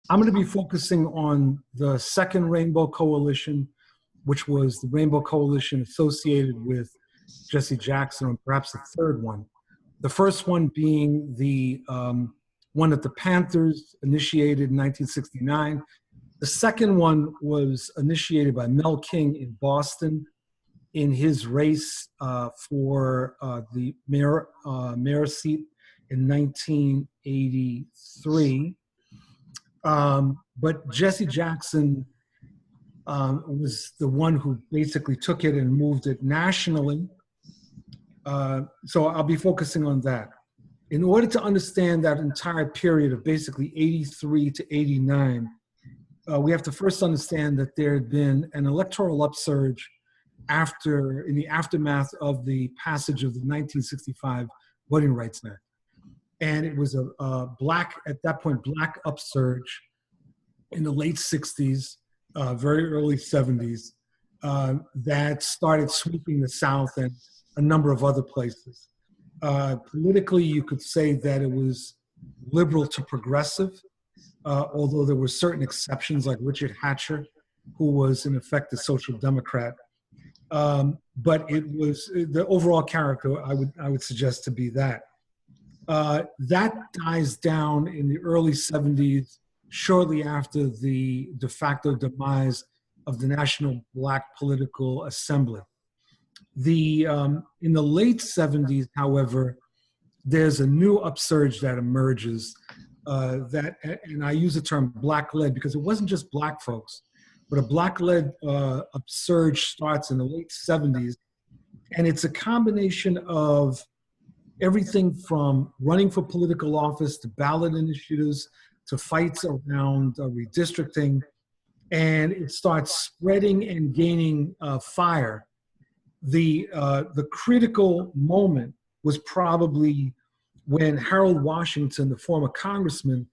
I'm going to be focusing on the second Rainbow Coalition, which was the Rainbow Coalition associated with Jesse Jackson, or perhaps the third one. The first one being the one that the Panthers initiated in 1969. The second one was initiated by Mel King in Boston in his race for the mayor seat in 1983. But Jesse Jackson was the one who basically took it and moved it nationally. So I'll be focusing on that. In order to understand that entire period of basically 83 to 89, we have to first understand that there had been an electoral upsurge in the aftermath of the passage of the 1965 Voting Rights Act. And it was at that point, black upsurge in the late 60s, very early 70s, that started sweeping the South and a number of other places. Politically, you could say that it was liberal to progressive, although there were certain exceptions like Richard Hatcher, who was in effect a social democrat. But it was the overall character, I would suggest, to be that. That dies down in the early 70s, shortly after the de facto demise of the National Black Political Assembly. In the late 70s, however, there's a new upsurge that emerges and I use the term black-led because it wasn't just black folks, but a black-led upsurge starts in the late 70s, and it's a combination of everything from running for political office to ballot initiatives to fights around redistricting, and it starts spreading and gaining fire. The critical moment was probably when Harold Washington, the former congressman,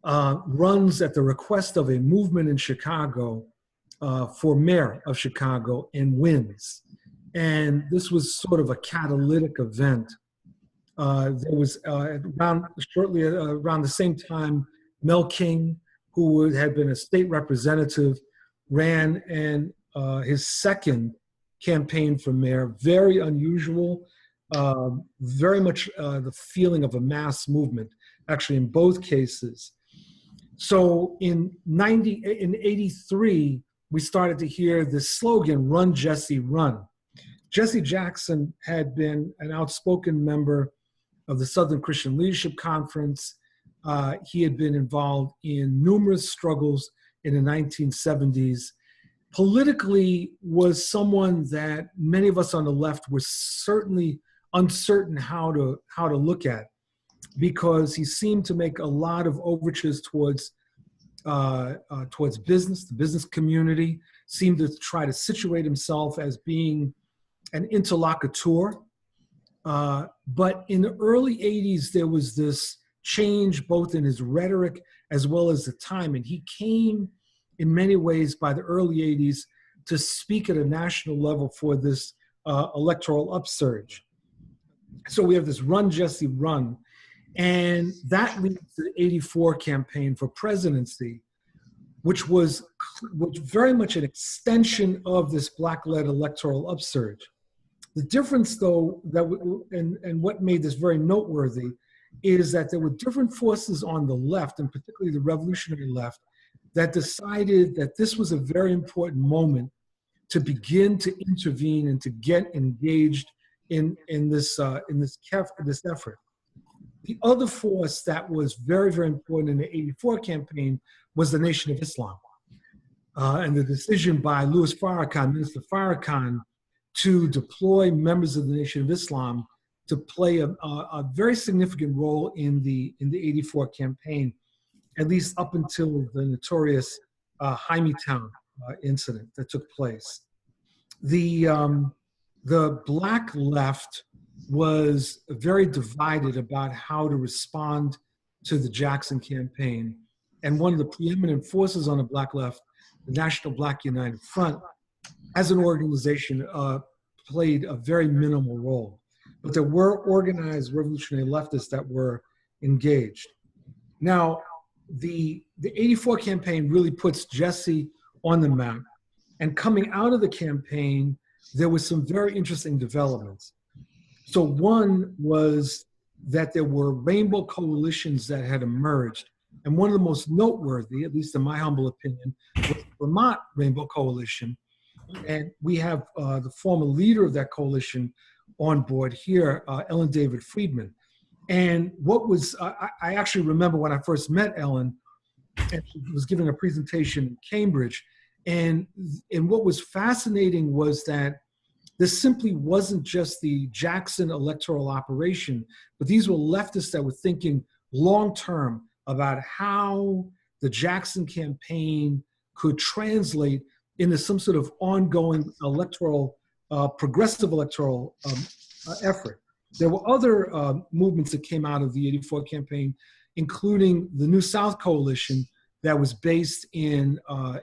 runs at the request of a movement in Chicago for mayor of Chicago and wins. And this was sort of a catalytic event. There was shortly around the same time, Mel King, who had been a state representative, ran and his second campaign for mayor, very unusual, very much the feeling of a mass movement, actually in both cases. So in 83, we started to hear this slogan, "Run, Jesse, run." Jesse Jackson had been an outspoken member of the Southern Christian Leadership Conference. He had been involved in numerous struggles in the 1970s. Politically was someone that many of us on the left were certainly uncertain how to look at, because he seemed to make a lot of overtures towards business, the business community, seemed to try to situate himself as being an interlocutor. But in the early 80s, there was this change both in his rhetoric as well as the time. And he came in many ways by the early 80s to speak at a national level for this electoral upsurge. So we have this "Run, Jesse, run." And that leads to the 84 campaign for presidency, which was very much an extension of this black-led electoral upsurge. The difference, though, and what made this very noteworthy is that there were different forces on the left, and particularly the revolutionary left, that decided that this was a very important moment to begin to intervene and to get engaged in this effort. The other force that was very, very important in the 84 campaign was the Nation of Islam. And the decision by Louis Farrakhan, Minister Farrakhan, to deploy members of the Nation of Islam to play a very significant role in the 84 campaign, at least up until the notorious Hymietown incident that took place. The black left was very divided about how to respond to the Jackson campaign. And one of the preeminent forces on the black left, the National Black United Front, as an organization, played a very minimal role. But there were organized revolutionary leftists that were engaged. Now, the 84 campaign really puts Jesse on the map. And coming out of the campaign, there was some very interesting developments. So one was that there were rainbow coalitions that had emerged. And one of the most noteworthy, at least in my humble opinion, was the Vermont Rainbow Coalition. And we have the former leader of that coalition on board here, Ellen David Friedman. And what was, I actually remember when I first met Ellen, and she was giving a presentation in Cambridge. And what was fascinating was that this simply wasn't just the Jackson electoral operation, but these were leftists that were thinking long-term about how the Jackson campaign could translate into some sort of ongoing electoral, progressive electoral effort. There were other movements that came out of the 84 campaign, including the New South Coalition that was based in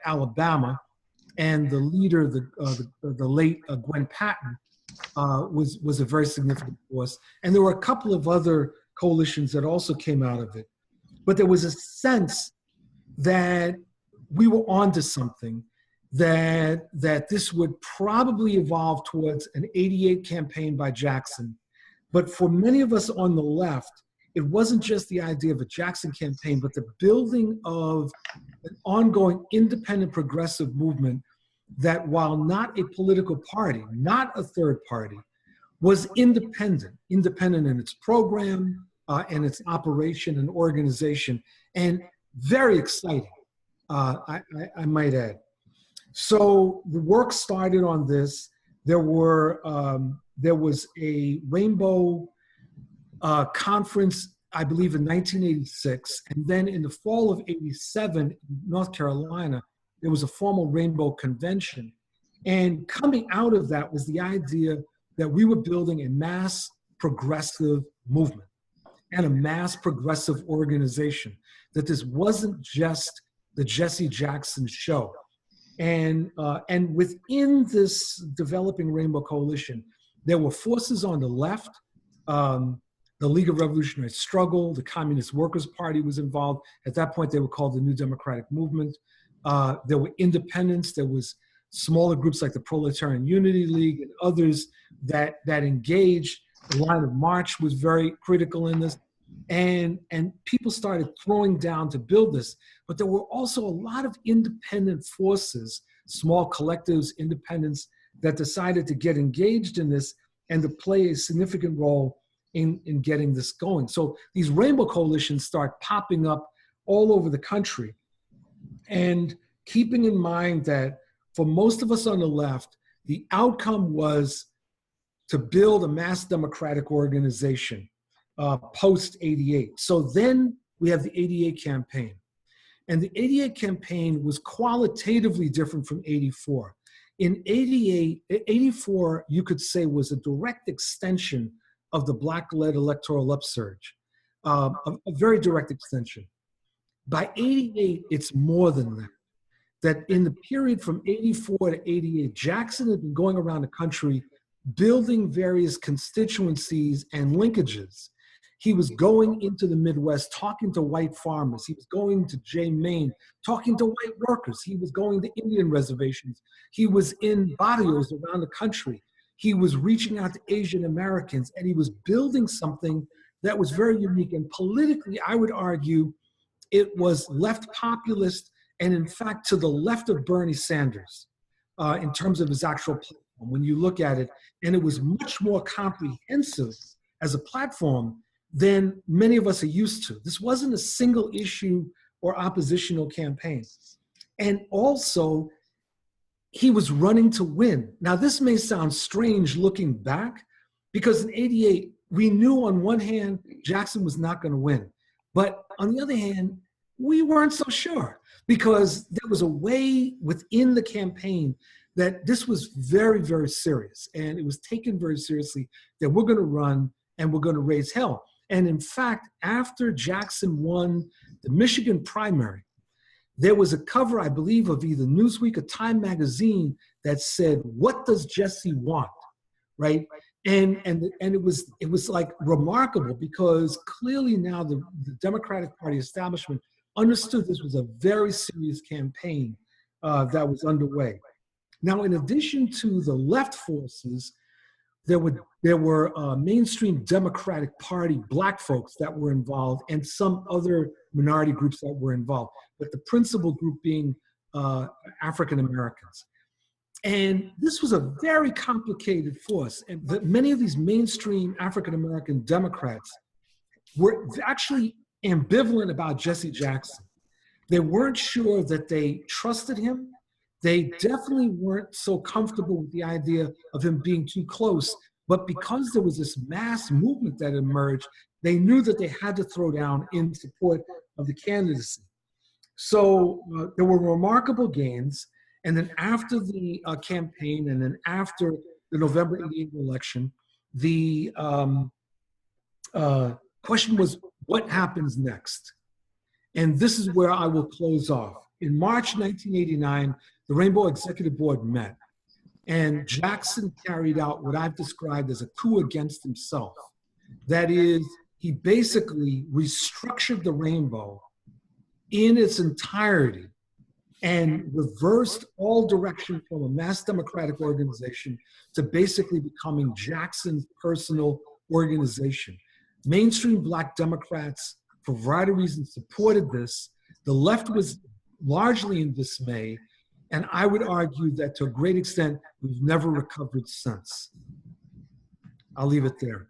Alabama, and the leader, the late Gwen Patton, was a very significant force. And there were a couple of other coalitions that also came out of it. But there was a sense that we were onto something, that this would probably evolve towards an 88 campaign by Jackson. But for many of us on the left, it wasn't just the idea of a Jackson campaign, but the building of an ongoing independent progressive movement that, while not a political party, not a third party, was independent in its program and its operation and organization, and very exciting, I might add. So the work started on this. There was a Rainbow conference, I believe, in 1986, and then in the fall of '87 in North Carolina, there was a formal Rainbow Convention. And coming out of that was the idea that we were building a mass progressive movement and a mass progressive organization, that this wasn't just the Jesse Jackson show. And within this developing Rainbow Coalition, there were forces on the left. The League of Revolutionary Struggle, the Communist Workers' Party was involved. At that point, they were called the New Democratic Movement. There were independents. There was smaller groups like the Proletarian Unity League and others that engaged. The Line of March was very critical in this. And people started throwing down to build this. But there were also a lot of independent forces, small collectives, independents, that decided to get engaged in this and to play a significant role in getting this going. So these rainbow coalitions start popping up all over the country. And keeping in mind that for most of us on the left, the outcome was to build a mass democratic organization post-88. So then we have the 88 campaign. And the 88 campaign was qualitatively different from 84. In 84, you could say, was a direct extension of the Black-led electoral upsurge, a very direct extension. By 88, it's more than that. That in the period from 84 to 88, Jackson had been going around the country building various constituencies and linkages. He was going into the Midwest, talking to white farmers. He was going to Jay, Maine, talking to white workers. He was going to Indian reservations. He was in barrios around the country. He was reaching out to Asian Americans, and he was building something that was very unique. And politically, I would argue, it was left populist, and in fact, to the left of Bernie Sanders in terms of his actual platform, when you look at it. And it was much more comprehensive as a platform than many of us are used to. This wasn't a single issue or oppositional campaign. And also, he was running to win. Now, this may sound strange looking back, because in 88, we knew on one hand, Jackson was not going to win. But on the other hand, we weren't so sure, because there was a way within the campaign that this was very, very serious. And it was taken very seriously that we're going to run and we're going to raise hell. And in fact, after Jackson won the Michigan primary, there was a cover, I believe, of either Newsweek or Time magazine that said, "What does Jesse want?" Right? And it was like remarkable, because clearly now the Democratic Party establishment understood this was a very serious campaign that was underway. Now, in addition to the left forces, there were mainstream Democratic Party black folks that were involved and some other minority groups that were involved, but the principal group being African Americans. And this was a very complicated force. And many of these mainstream African American Democrats were actually ambivalent about Jesse Jackson. They weren't sure that they trusted him. They definitely weren't so comfortable with the idea of him being too close. But because there was this mass movement that emerged, they knew that they had to throw down in support of the candidacy. So there were remarkable gains. And then after the campaign, and then after the November 88 election, the question was, what happens next? And this is where I will close off. In March 1989, the Rainbow Executive Board met, and Jackson carried out what I've described as a coup against himself. That is, he basically restructured the Rainbow in its entirety and reversed all direction from a mass democratic organization to basically becoming Jackson's personal organization. Mainstream Black Democrats, for a variety of reasons, supported this. The left was largely in dismay, and I would argue that to a great extent, we've never recovered since. I'll leave it there.